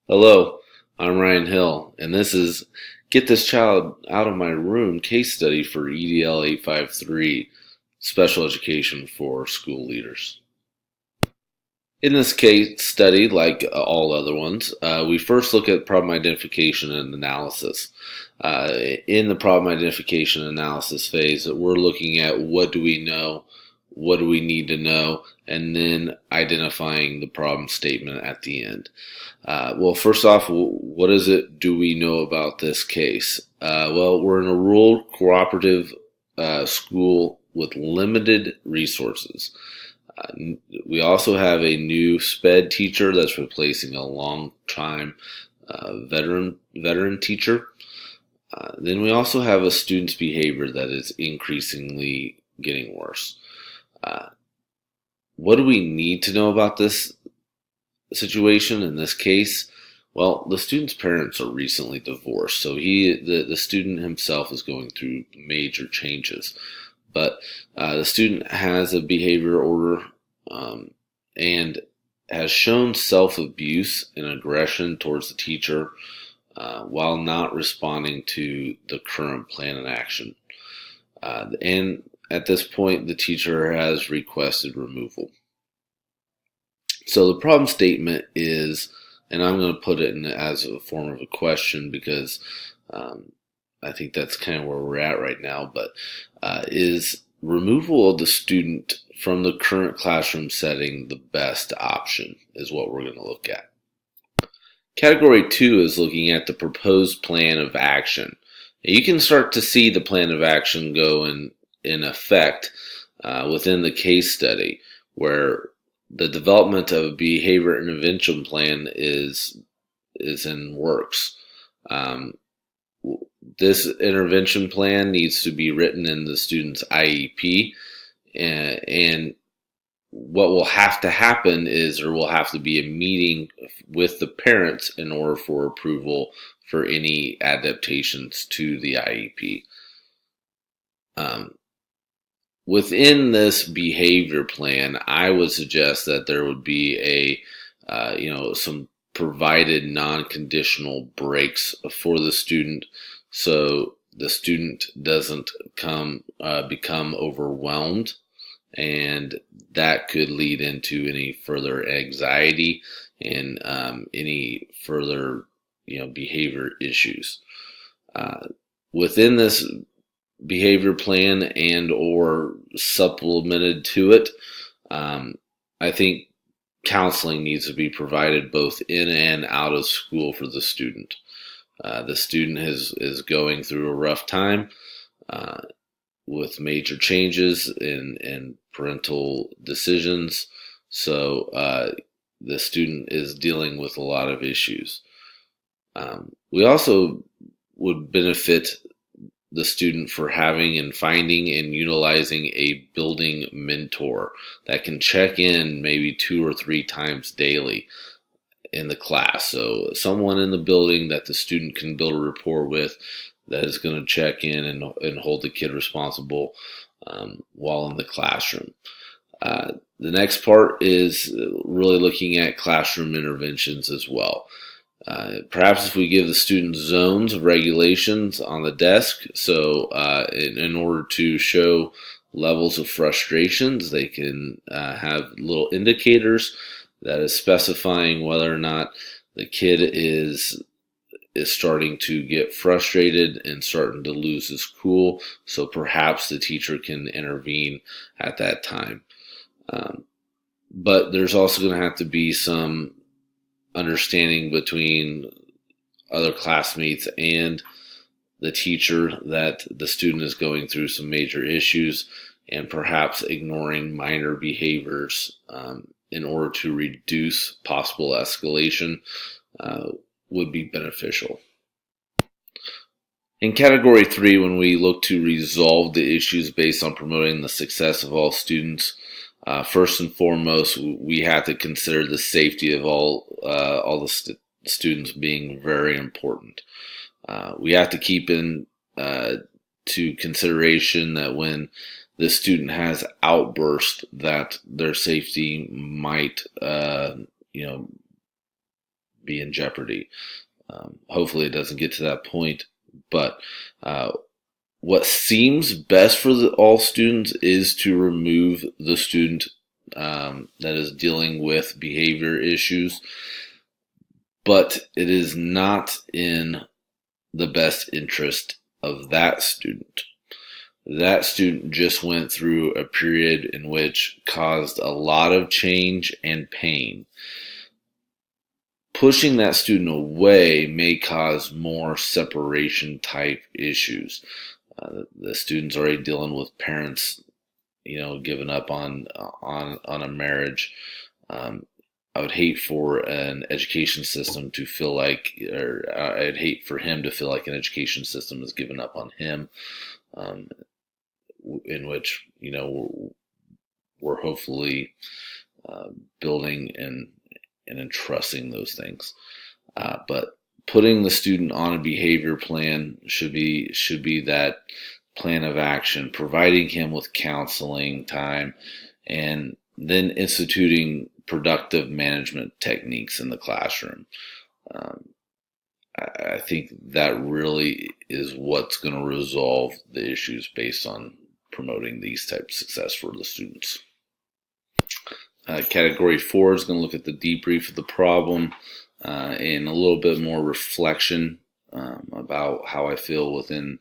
Hello, I'm Ryan Hill, and this is Get This Child Out of My Room case study for EDL 853, Special Education for School Leaders. In this case study, like all other ones, we first look at problem identification and analysis. In the problem identification and analysis phase, we're looking at what do we know, what do we need to know, and then identifying the problem statement at the end. Well, first off, what is it do we know about this case? Well, we're in a rural cooperative school with limited resources. We also have a new SPED teacher that's replacing a long-time veteran teacher. Then we also have a student's behavior that is increasingly getting worse. What do we need to know about this situation in this case? Well, the student's parents are recently divorced, so the student himself is going through major changes. But the student has a behavior order and has shown self-abuse and aggression towards the teacher while not responding to the current plan and action. And at this point, the teacher has requested removal. So the problem statement is, and I'm going to put it in as a form of a question because I think that's kind of where we're at right now, but is removal of the student from the current classroom setting the best option is what we're going to look at. Category 2 is looking at the proposed plan of action. You can start to see the plan of action go in effect within the case study, where the development of a behavior intervention plan is in works. This intervention plan needs to be written in the student's IEP, and what will have to happen is there will have to be a meeting with the parents in order for approval for any adaptations to the IEP. Within this behavior plan, I would suggest that there would be some provided non-conditional breaks for the student, so the student doesn't become overwhelmed, and that could lead into any further anxiety and any further behavior issues. Within this behavior plan and or supplemented to it, I think counseling needs to be provided both in and out of school for the student. The student is going through a rough time with major changes in parental decisions, so the student is dealing with a lot of issues. We also would benefit the student for having and finding and utilizing a building mentor that can check in maybe 2 or 3 times daily in the class. So someone in the building that the student can build a rapport with that is going to check in and hold the kid responsible while in the classroom. The next part is really looking at classroom interventions as well. Perhaps if we give the students zones of regulations on the desk, so in order to show levels of frustrations, they can have little indicators that is specifying whether or not the kid is starting to get frustrated and starting to lose his cool, so perhaps the teacher can intervene at that time. But there's also going to have to be some understanding between other classmates and the teacher that the student is going through some major issues, and perhaps ignoring minor behaviors in order to reduce possible escalation would be beneficial. In category 3, when we look to resolve the issues based on promoting the success of all students, first and foremost, we have to consider the safety of all the students being very important. We have to keep in to consideration that when the student has outburst, that their safety might be in jeopardy. Hopefully it doesn't get to that point, but what seems best for all students is to remove the student that is dealing with behavior issues, but it is not in the best interest of that student. That student just went through a period in which caused a lot of change and pain. Pushing that student away may cause more separation type issues. The student's already dealing with parents, giving up on a marriage. I would hate for an education system to feel like, or I'd hate for him to feel like an education system is giving up on him, in which, we're hopefully building and entrusting those things. But putting the student on a behavior plan should be that plan of action, providing him with counseling time, and then instituting productive management techniques in the classroom. I think that really is what's going to resolve the issues based on promoting these types of success for the students. Category 4 is going to look at the debrief of the problem and a little bit more reflection about how I feel within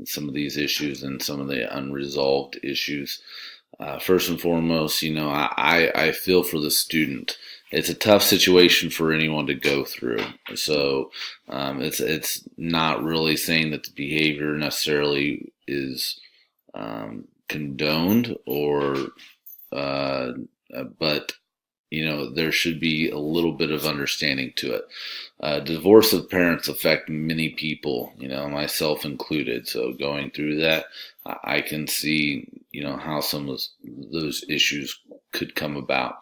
some of these issues and some of the unresolved issues. First and foremost, I feel for the student. It's a tough situation for anyone to go through. So it's not really saying that the behavior necessarily is condoned or but there should be a little bit of understanding to it. Divorce of parents affect many people, myself included. So going through that, I can see, how some of those issues could come about.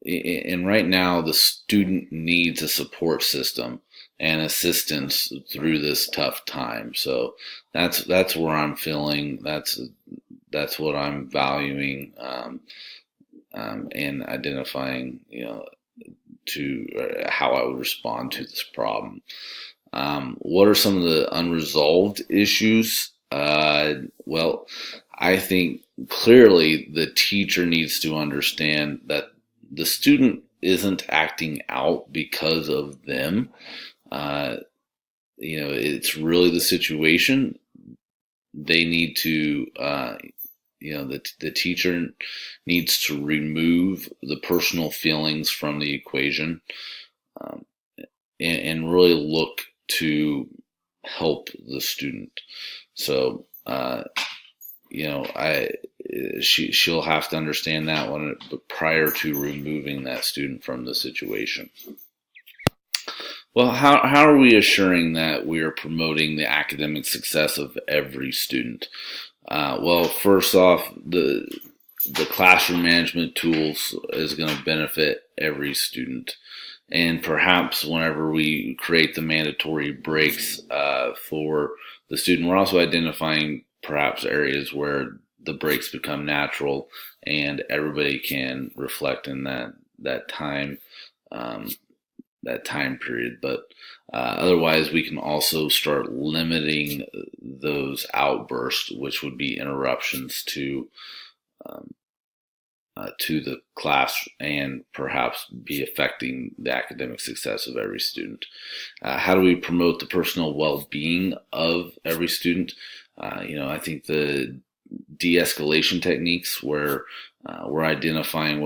And right now, the student needs a support system and assistance through this tough time. So that's where I'm feeling. That's what I'm valuing. And identifying, to how I would respond to this problem. What are some of the unresolved issues? Well, I think clearly the teacher needs to understand that the student isn't acting out because of them. It's really the situation. They need to, the teacher needs to remove the personal feelings from the equation, and really look to help the student. So, she'll have to understand that one prior to removing that student from the situation. Well, how are we assuring that we are promoting the academic success of every student? Well, first off, the classroom management tools is going to benefit every student. And perhaps whenever we create the mandatory breaks for the student, we're also identifying perhaps areas where the breaks become natural and everybody can reflect in that time period. But otherwise, we can also start limiting those outbursts, which would be interruptions to the class and perhaps be affecting the academic success of every student. How do we promote the personal well-being of every student? I think the de-escalation techniques where we're identifying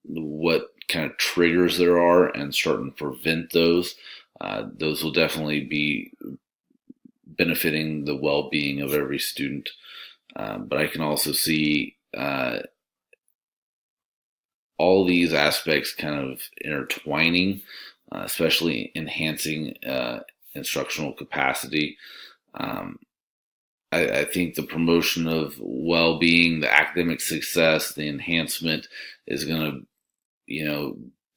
what kind of triggers there are and starting to prevent those. Those will definitely be benefiting the well-being of every student. But I can also see all these aspects kind of intertwining, especially enhancing instructional capacity. I think the promotion of well-being, the academic success, the enhancement is going to,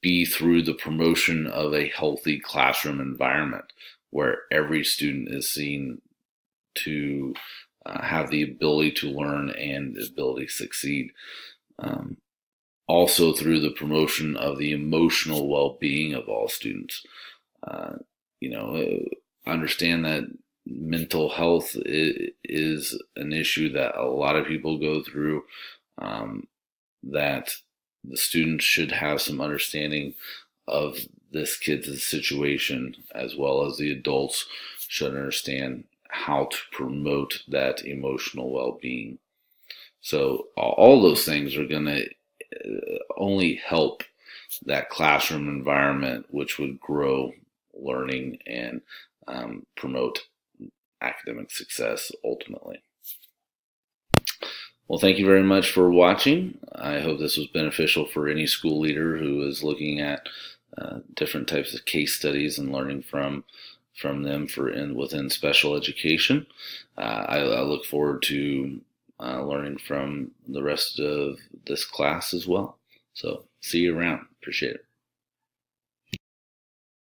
be through the promotion of a healthy classroom environment where every student is seen to have the ability to learn and the ability to succeed. also through the promotion of the emotional well-being of all students. Uh, you know, understand that mental health is an issue that a lot of people go through, that the students should have some understanding of this kid's situation, as well as the adults should understand how to promote that emotional well-being. So all those things are going to only help that classroom environment, which would grow learning and promote academic success ultimately. Well, thank you very much for watching. I hope this was beneficial for any school leader who is looking at different types of case studies and learning from them within special education. I look forward to learning from the rest of this class as well. So see you around. Appreciate it.